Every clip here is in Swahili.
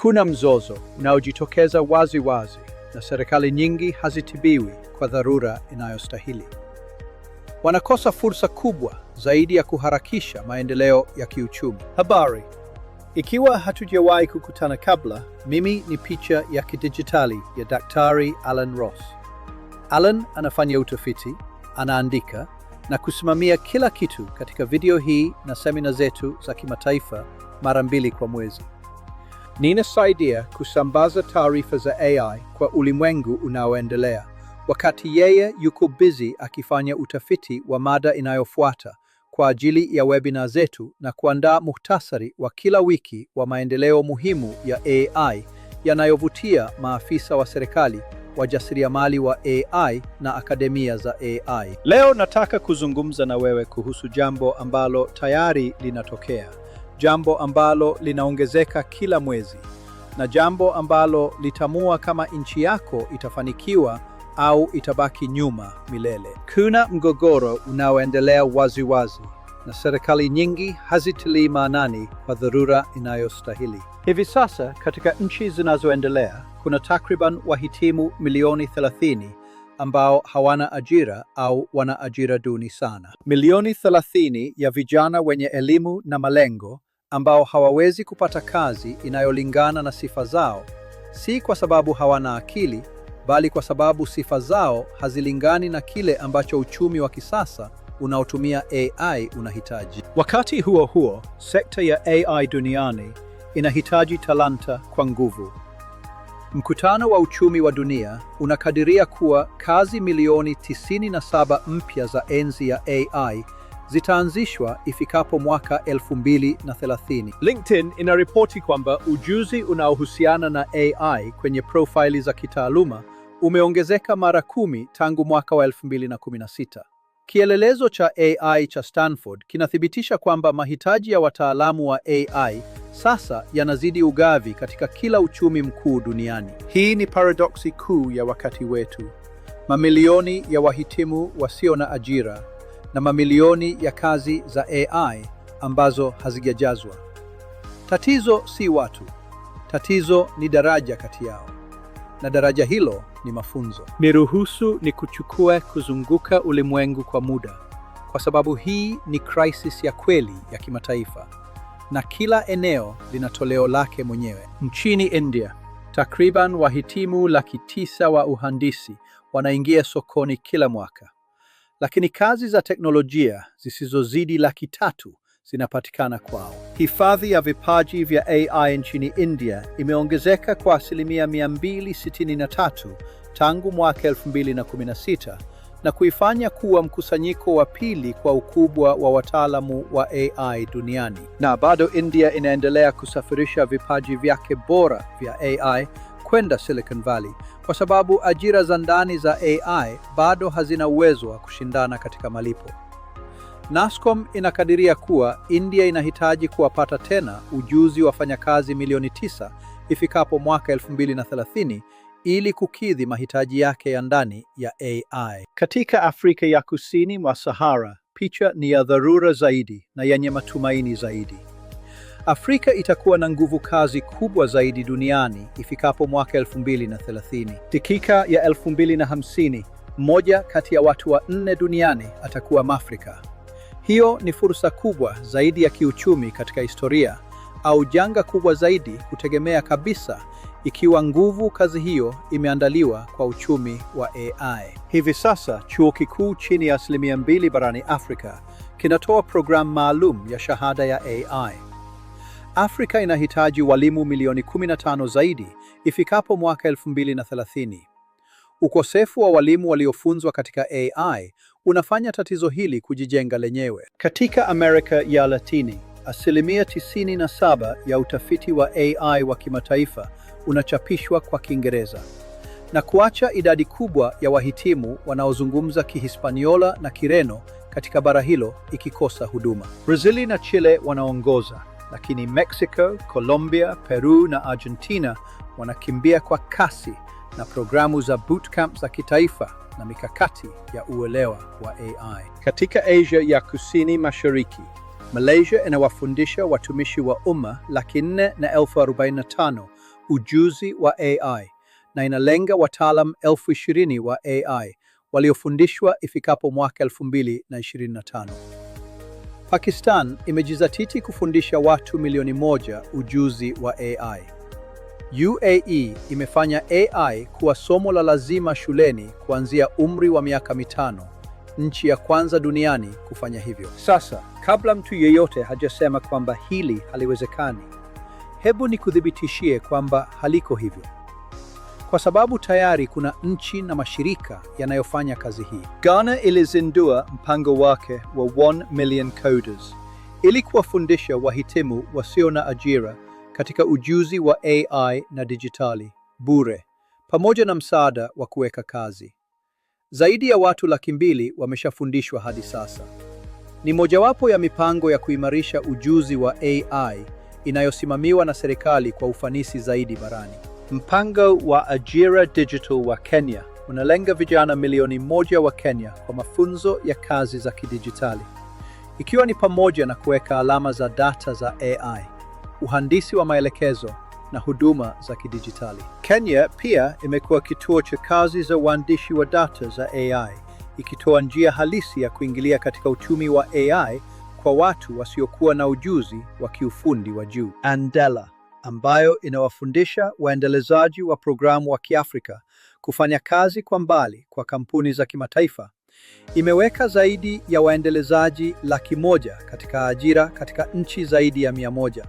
Kuna mzozo unaojitokeza wazi wazi na serikali nyingi hazitibiwi kwa dharura inayostahili. Wanakosa fursa kubwa zaidi ya kuharakisha maendeleo ya kiuchumi. Habari. Ikiwa hatujawahi kukutana kabla, mimi ni picha ya kidijitali ya Daktari Alan Ross. Alan anafanya utafiti, anaandika na kusimamia kila kitu katika video hii na semina zetu za kimataifa mara 2 kwa mwezi. Ninasaidia kusambaza taarifa za AI kwa ulimwengu unaoendelea, wakati yeye yuko busy akifanya utafiti wa mada inayofuata kwa ajili ya webinar zetu na kuandaa muhtasari wa kila wiki wa maendeleo muhimu ya AI yanayovutia maafisa wa serikali, wajasiriamali wa AI na akademia za AI. Leo nataka kuzungumza na wewe kuhusu jambo ambalo tayari linatokea, jambo ambalo linaongezeka kila mwezi, na jambo ambalo litamua kama nchi yako itafanikiwa au itabaki nyuma milele. Kuna mgogoro unaoendelea waziwazi na serikali nyingi hazitilii maanani kwa dharura inayostahili. Hivi sasa katika nchi zinazoendelea kuna takriban wahitimu milioni 30 ambao hawana ajira au wana ajira duni sana. Milioni 30 ya vijana wenye elimu na malengo ambao hawawezi kupata kazi inayolingana na sifa zao, si kwa sababu hawana akili, bali kwa sababu sifa zao hazilingani na kile ambacho uchumi wa kisasa unaotumia AI unahitaji. Wakati huo huo, sekta ya AI duniani inahitaji talanta kwa nguvu. Mkutano wa uchumi wa dunia unakadiria kuwa kazi milioni 97 mpya za enzi ya AI zitaanzishwa ifikapo mwaka 2030. LinkedIn inaripoti kwamba ujuzi unaohusiana na AI kwenye profaili za kitaaluma umeongezeka mara 10 tangu mwaka wa 2016. Kielelezo cha AI cha Stanford kinathibitisha kwamba mahitaji ya wataalamu wa AI sasa yanazidi ugavi katika kila uchumi mkuu duniani. Hii ni paradoksi kuu ya wakati wetu. Mamilioni ya wahitimu wasio na ajira na mamilioni ya kazi za AI ambazo hazijajazwa. Tatizo si watu. Tatizo ni daraja kati yao. Na daraja hilo ni mafunzo. Niruhusu ni kuchukua kuzunguka ulimwengu kwa muda, kwa sababu hii ni crisis ya kweli ya kimataifa, na kila eneo lina toleo lake mwenyewe. Nchini India, takriban wahitimu 900,000 wa uhandisi wanaingia sokoni kila mwaka, lakini kazi za teknolojia zisizozidi 300,000 zinapatikana kwao. Hifadhi ya vipaji vya AI nchini India imeongezeka kwa asilimia 263 tangu mwaka 2016 na kuifanya kuwa mkusanyiko wa pili kwa ukubwa wa wataalamu wa AI duniani. Na bado India inaendelea kusafirisha vipaji vyake bora vya AI kwenda Silicon Valley kwa sababu ajira za ndani za AI bado hazina uwezo wa kushindana katika malipo. NASSCOM inakadiria kuwa India inahitaji kuwapata tena ujuzi wafanyakazi milioni 9 ifikapo mwaka 2030 ili kukidhi mahitaji yake ya ndani ya AI. Katika Afrika ya Kusini mwa Sahara, picha ni ya dharura zaidi na yenye matumaini zaidi. Afrika itakuwa na nguvu kazi kubwa zaidi duniani ifikapo mwaka 2030. Dakika ya 2050, 1 kati ya watu 4 duniani atakuwa Mwafrika. Hiyo ni fursa kubwa zaidi ya kiuchumi katika historia, au janga kubwa zaidi kutegemea kabisa ikiwa nguvu kazi hiyo imeandaliwa kwa uchumi wa AI. Hivi sasa, chuo kikuu chini ya 2% barani Afrika kinatoa programu maalum ya shahada ya AI. Afrika inahitaji walimu milioni 15 zaidi ifikapo mwaka 2030. Ukosefu wa walimu waliofunzwa katika AI unafanya tatizo hili kujijenga lenyewe. Katika Amerika ya Latini, asilimia 97 ya utafiti wa AI wa kimataifa unachapishwa kwa Kiingereza, na kuacha idadi kubwa ya wahitimu wanaozungumza Kihispaniola na Kireno katika bara hilo ikikosa huduma. Brazil na Chile wanaongoza, lakini Mexico, Colombia, Peru na Argentina wanakimbia kwa kasi na programu za bootcamp za kitaifa na mikakati ya uelewa wa AI. Katika Asia ya Kusini Mashariki, Malaysia inawafundisha watumishi wa umma 445,000 ujuzi wa AI na inalenga wataalam 20,000 wa AI waliofundishwa ifikapo mwaka 2025. Pakistan imejizatiti kufundisha watu milioni 1 ujuzi wa AI. UAE imefanya AI kuwa somo la lazima shuleni kuanzia umri wa miaka 5, nchi ya kwanza duniani kufanya hivyo. Sasa, kabla mtu yeyote hajasema kwamba hili haliwezekani, hebu nikuthibitishie kwamba haliko hivyo. Kwa sababu tayari kuna nchi na mashirika yanayofanya kazi hii. Ghana ilizindua mpango wake wa 1 million coders ili kuwafundisha wahitimu wasio na ajira katika ujuzi wa AI na dijitali bure, pamoja na msaada wa kuweka kazi. Zaidi ya watu 200,000 wameshafundishwa hadi sasa. Ni mojawapo ya mipango ya kuimarisha ujuzi wa AI inayosimamiwa na serikali kwa ufanisi zaidi barani. Mpango wa Ajira Digital wa Kenya unalenga vijana milioni 1 wa Kenya kwa mafunzo ya kazi za kidijitali, ikiwa ni pamoja na kuweka alama za data za AI, uhandisi wa maelekezo na huduma za kidijitali. Kenya pia imekuwa kituo cha kazi za uandishi wa data za AI, ikitoa njia halisi ya kuingilia katika uchumi wa AI kwa watu wasiokuwa na ujuzi wa kiufundi wa juu. Andela, ambayo inawafundisha waendelezaji wa programu wa Kiafrika kufanya kazi kwa mbali kwa kampuni za kimataifa, imeweka zaidi ya waendelezaji 100,000 katika ajira katika nchi zaidi ya 100.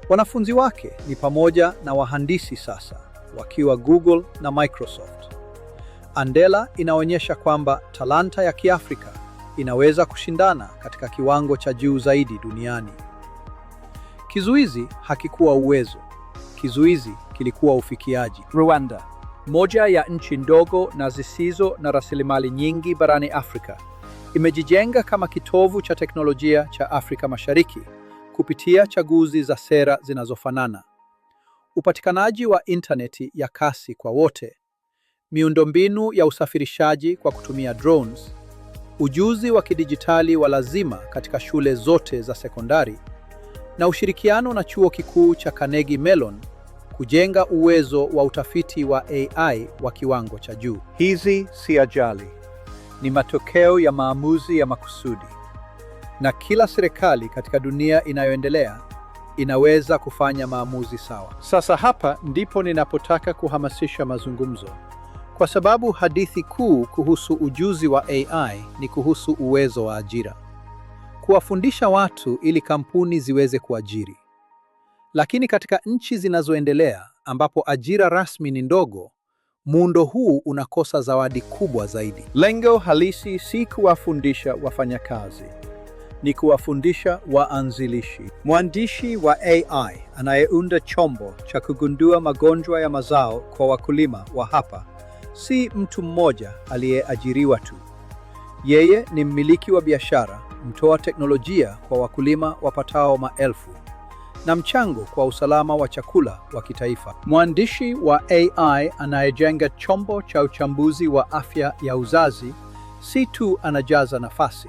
Wanafunzi wake ni pamoja na wahandisi sasa, wakiwa Google na Microsoft. Andela inaonyesha kwamba talanta ya Kiafrika inaweza kushindana katika kiwango cha juu zaidi duniani. Kizuizi hakikuwa uwezo. Kizuizi kilikuwa ufikiaji. Rwanda, moja ya nchi ndogo na zisizo na rasilimali nyingi barani Afrika, imejijenga kama kitovu cha teknolojia cha Afrika Mashariki kupitia chaguzi za sera zinazofanana: upatikanaji wa interneti ya kasi kwa wote, miundombinu ya usafirishaji kwa kutumia drones, ujuzi wa kidijitali wa lazima katika shule zote za sekondari, na ushirikiano na chuo kikuu cha Carnegie Mellon kujenga uwezo wa utafiti wa AI wa kiwango cha juu. Hizi si ajali, ni matokeo ya maamuzi ya makusudi. Na kila serikali katika dunia inayoendelea inaweza kufanya maamuzi sawa. Sasa hapa ndipo ninapotaka kuhamasisha mazungumzo, kwa sababu hadithi kuu kuhusu ujuzi wa AI ni kuhusu uwezo wa ajira. Kuwafundisha watu ili kampuni ziweze kuajiri. Lakini katika nchi zinazoendelea ambapo ajira rasmi ni ndogo, muundo huu unakosa zawadi kubwa zaidi. Lengo halisi si kuwafundisha wafanyakazi, ni kuwafundisha waanzilishi. Mwandishi wa AI anayeunda chombo cha kugundua magonjwa ya mazao kwa wakulima wa hapa si mtu mmoja aliyeajiriwa tu. Yeye ni mmiliki wa biashara, mtoa teknolojia kwa wakulima wapatao maelfu, na mchango kwa usalama wa chakula wa kitaifa. Mwandishi wa AI anayejenga chombo cha uchambuzi wa afya ya uzazi si tu anajaza nafasi,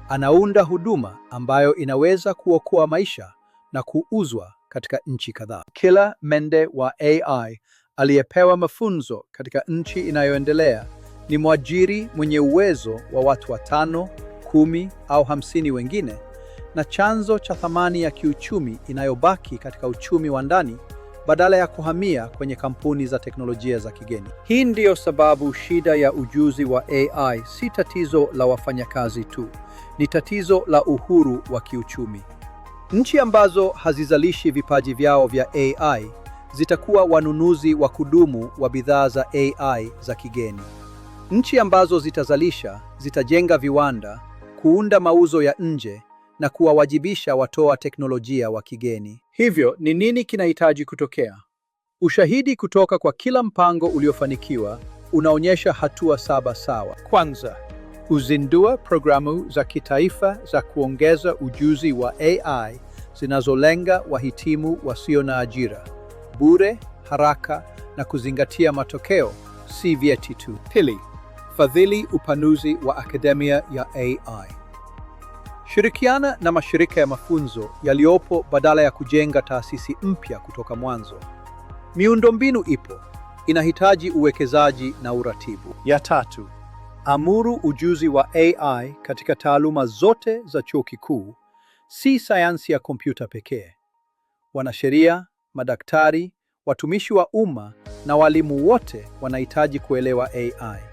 anaunda huduma ambayo inaweza kuokoa maisha na kuuzwa katika nchi kadhaa. Kila mende wa AI aliyepewa mafunzo katika nchi inayoendelea ni mwajiri mwenye uwezo wa watu 5, 10 au 50 wengine, na chanzo cha thamani ya kiuchumi inayobaki katika uchumi wa ndani badala ya kuhamia kwenye kampuni za teknolojia za kigeni. Hii ndiyo sababu shida ya ujuzi wa AI si tatizo la wafanyakazi tu, ni tatizo la uhuru wa kiuchumi. Nchi ambazo hazizalishi vipaji vyao vya AI zitakuwa wanunuzi wa kudumu wa bidhaa za AI za kigeni. Nchi ambazo zitazalisha zitajenga viwanda, kuunda mauzo ya nje na kuwawajibisha watoa teknolojia wa kigeni. Hivyo, ni nini kinahitaji kutokea? Ushahidi kutoka kwa kila mpango uliofanikiwa unaonyesha hatua 7 sawa. Kwanza, kuzindua programu za kitaifa za kuongeza ujuzi wa AI zinazolenga wahitimu wasio na ajira, bure, haraka na kuzingatia matokeo, si vyeti tu. Pili, fadhili upanuzi wa akademia ya AI. Shirikiana na mashirika ya mafunzo yaliyopo badala ya kujenga taasisi mpya kutoka mwanzo. Miundombinu ipo, inahitaji uwekezaji na uratibu. Ya tatu, amuru ujuzi wa AI katika taaluma zote za chuo kikuu, si sayansi ya kompyuta pekee. Wanasheria, madaktari, watumishi wa umma na walimu wote wanahitaji kuelewa AI.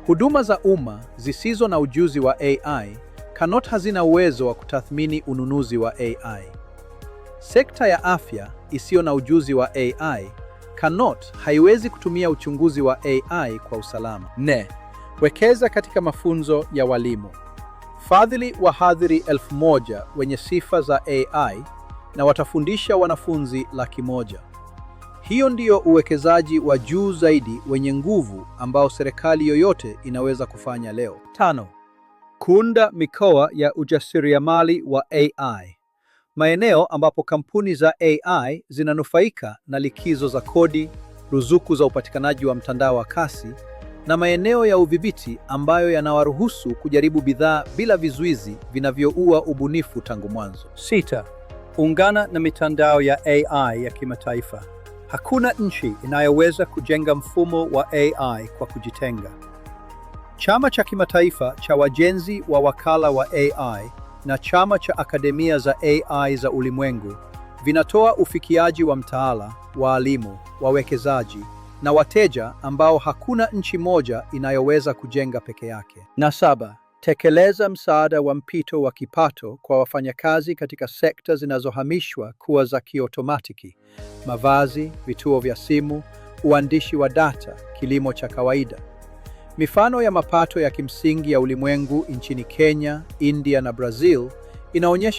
Huduma za umma zisizo na ujuzi wa AI, KNUT hazina uwezo wa kutathmini ununuzi wa AI. Sekta ya afya isiyo na ujuzi wa AI, KNUT haiwezi kutumia uchunguzi wa AI kwa usalama. 4. Wekeza katika mafunzo ya walimu. Fadhili wahadhiri 1000 wenye sifa za AI na watafundisha wanafunzi 100,000. Hiyo ndiyo uwekezaji wa juu zaidi wenye nguvu ambao serikali yoyote inaweza kufanya leo. 5. Kuunda mikoa ya ujasiriamali wa AI. Maeneo ambapo kampuni za AI zinanufaika na likizo za kodi, ruzuku za upatikanaji wa mtandao wa kasi, na maeneo ya udhibiti ambayo yanawaruhusu kujaribu bidhaa bila vizuizi vinavyoua ubunifu tangu mwanzo. 6. Ungana na mitandao ya AI ya kimataifa. Hakuna nchi inayoweza kujenga mfumo wa AI kwa kujitenga. Chama cha kimataifa cha wajenzi wa wakala wa AI na chama cha akademia za AI za ulimwengu vinatoa ufikiaji wa mtaala, waalimu, wawekezaji na wateja ambao hakuna nchi moja inayoweza kujenga peke yake. Na 7. Tekeleza msaada wa mpito wa kipato kwa wafanyakazi katika sekta zinazohamishwa kuwa za kiotomatiki: mavazi, vituo vya simu, uandishi wa data, kilimo cha kawaida. Mifano ya mapato ya kimsingi ya ulimwengu nchini Kenya, India na Brazil inaonyesha